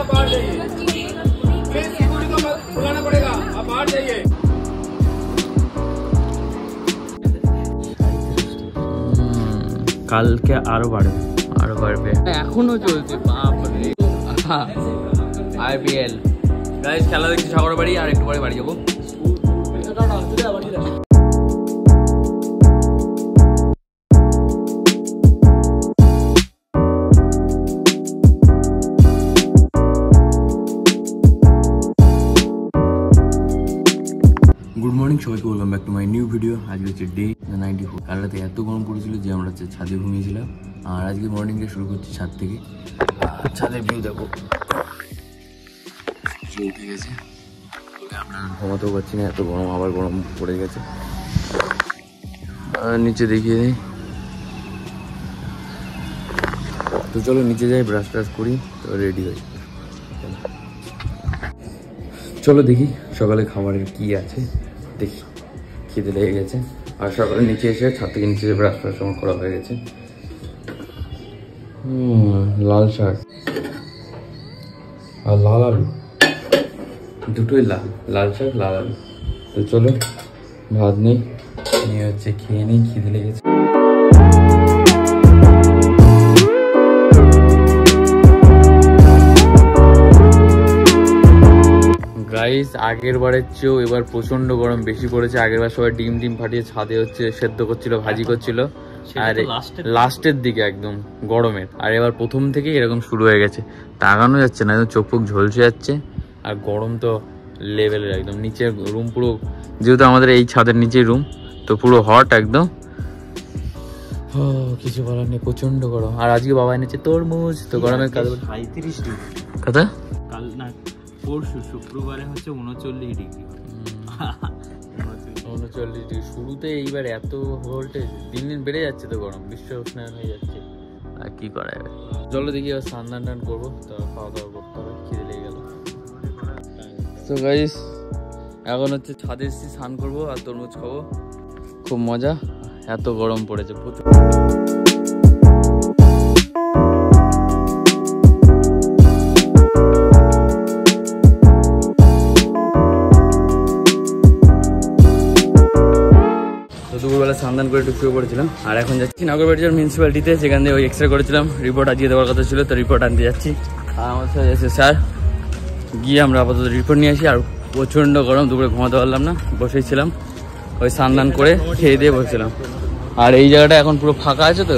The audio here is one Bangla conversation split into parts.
आप बाहर जाइए, प्लीज सिक्योरिटी को बुलाना पड़ेगा, आप बाहर जाइए। কালকে আরো বাড়বে এখনো চলছে বাপরে আইপিএল গাইস খেলা দেখছি সাগর বাড়ি আর একটু পরে বাড়ি যাবো গুড মর্নিং সবাইকে welcome back to my new video. আজকে হচ্ছে ডে 94। কাল রাতে এত গরম পড়েছিল যে আমরা হচ্ছে ছাদে ঘুমিয়েছিলাম আর আজকে মর্নিংটা শুরু করছি ছাদ থেকে। ছাদের ভিউ দেখো উঠে গেছে, আপনার ঘুমাতেও পারছি না, এত গরম, আবার গরম পড়ে গেছে। নিচে দেখিয়ে দিই, তো চলো নিচে যাই, ব্রাশ ট্রাশ করি, তো রেডি হই। চলো দেখি সকালে খাবারের কি আছে, দেখি খিদে লেগে গেছে। আর সকালে নিচে এসে ছাদ থেকে নিচে এসে ব্রাশ ট্রাশ আমার করা হয়ে গেছে। লাল শাক আর লাল আলু, দুটোই লাল শাক লাল আলু। তো চলো ভাত নেই, নিয়ে হচ্ছে খেয়ে নেই, খিদে লেগেছে। গাইস আগের বারের চেয়েও এবার প্রচন্ড গরম বেশি পড়েছে। আগের বার সবাই ডিম ফাটিয়ে ছাদে হচ্ছে সেদ্ধ করছিল, ভাজি করছিল, আর লাস্টের দিকে একদম গরমের। আর এবার প্রথম থেকে এরকম শুরু হয়ে গেছে, তাকানো যাচ্ছে না, একদম চোখ ফোক ঝলসে যাচ্ছে। আর গরম তো লেভেলের, একদম নিচের রুম পুরো, যেহেতু আমাদের এই ছাদের নিচেই রুম, তো পুরো হট একদম। কিছু বলার নেই, প্রচন্ড গরম। আর আজকে বাবা এনেছে তরমুজ, তো গরমের কাজ 35 ডিগ্রি কথা কাল না পরশু শুক্রবারে হচ্ছে 39 ডিগ্রি 39 ডিগ্রি শুরুতে। এইবার এত ভোল্টেজ, দিন দিন বেড়ে যাচ্ছে তো গরম, বিশ্ব উষ্ণায়ন হয়ে যাচ্ছে, আর কি করা যাবে। চলো দেখি এবার স্নান টান করবো, তো খাওয়া দাওয়া করতে হবে, খিদে লেগে গেল। তো গাইস এখন হচ্ছে ছাদে এসেছি, স্নান করবো আর তরমুজ খাবো, খুব মজা। এত গরম পড়েছে প্রচুর। দুপুরবেলা স্নান করে একটু শুয়ে পড়েছিলাম, আর এখন যাচ্ছি নাগরবাড়ির মিউনিসিপ্যালিটিতে, সেখান থেকে ওই এক্সরে করেছিলাম, রিপোর্ট আজকে দেওয়ার কথা ছিল, তো রিপোর্ট আনতে যাচ্ছি। আর আমার সাথে এসে স্যার, গিয়ে আমরা আপাতত রিপোর্ট নিয়ে আসি। আর প্রচণ্ড গরম, দুপুরে ঘুমাতে পারলাম না, বসেই ছিলাম, ওই স্নান করে খেয়ে দিয়ে বসেছিলাম। আর এই জায়গাটা এখন পুরো ফাঁকা আছে, তো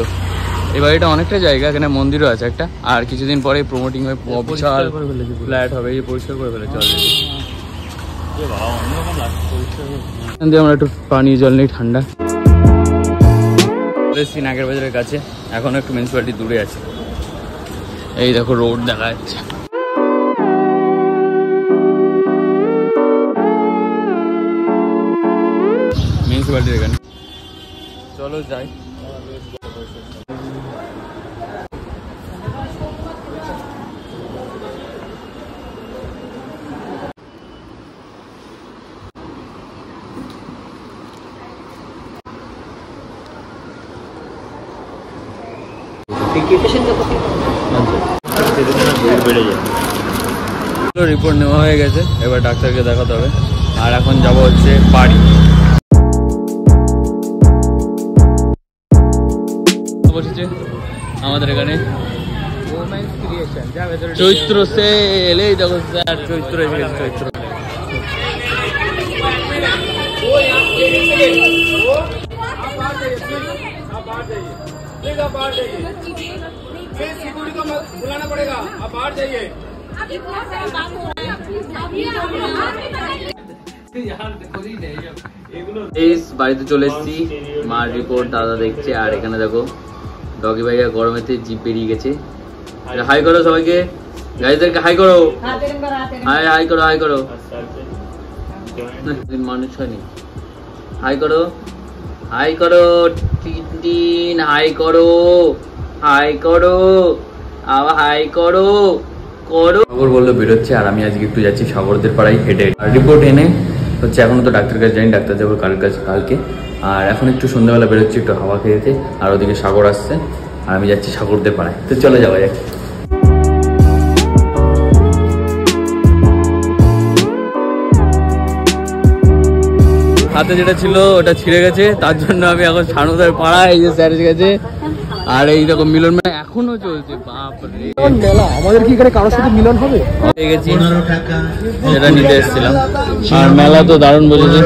এই বাড়িটা অনেকটা জায়গা, এখানে মন্দিরও আছে একটা। আর কিছুদিন পরে প্রমোটিং হয়ে বিশাল ফ্ল্যাট হবে, এই পরিষ্কার করে ফেলেছে অলরেডি। আমরা একটু পানি জল নেই, ঠান্ডা। নাগের বাজারের কাছে, এখন একটু মিউনিসিপ্যালিটি দূরে আছে। এই দেখো রোড দেখা যাচ্ছে। মিউনিসিপ্যালিটির এখানে, চলো যাই। রিপোর্ট নেওয়া হয়ে গেছে, এবার ডাক্তারকে দেখাতে হবে। আর এখন যাব হচ্ছে বাড়ি। বসেছে আমাদের এখানে চৈত্র সেল, এই দেখো স্যার চৈত্র এসে গেছে, চৈত্র। बुलाना पड़ेगा, आप बाहर जाइए। বাড়িতে চলে এসেছি, মার রিপোর্ট দাদা দেখছে। আর এখানে দেখো ডগি ভাইয়া গরমেতে জিপ বেরিয়ে গেছে। হাই করো সবাইকে, গাইজদেরকে হাই করো, হাই করো, হাই করো। মানুষ হয়নি, হাই করো, হাই করো, টিন হাই করো, হাই করো, আবার হাই করো করো। সাগর বললো বেরোচ্ছে, আর আমি আজকে একটু যাচ্ছি সাগরদের পাড়ায় হেঁটে। আর রিপোর্ট এনে হচ্ছে এখনো তো ডাক্তার কাছে যাইনি, ডাক্তার যাবো কালকে। আর এখন একটু সন্ধ্যাবেলা বেরোচ্ছি একটু হাওয়া খেতে। আর ওদিকে সাগর আসছে, আর আমি যাচ্ছি সাগরদের পাড়ায়, তো চলে যাওয়া যাক। হাতে যেটা ছিল ওটা ছিঁড়ে গেছে, তার জন্য আমি এখন সানুদার পাড়া এই যে স্যার গেছে। আর এই রকম মিলন মেলা এখনো চলছে, বাপরে মেলা। আমাদের কি এখানে কারোর সাথে মিলন হবে? পেয়ে গেছি, যেটা নিতে এসেছিলাম। আর মেলা তো দারুণ বলেছে।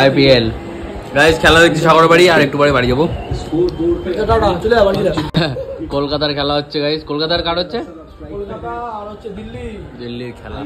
IPL গাইস খেলা দেখছি সাগর বাড়ি, আর একটু পরে বাড়ি যাবো। কলকাতার খেলা হচ্ছে গাইস। কলকাতার কার হচ্ছে? দিল্লির খেলা।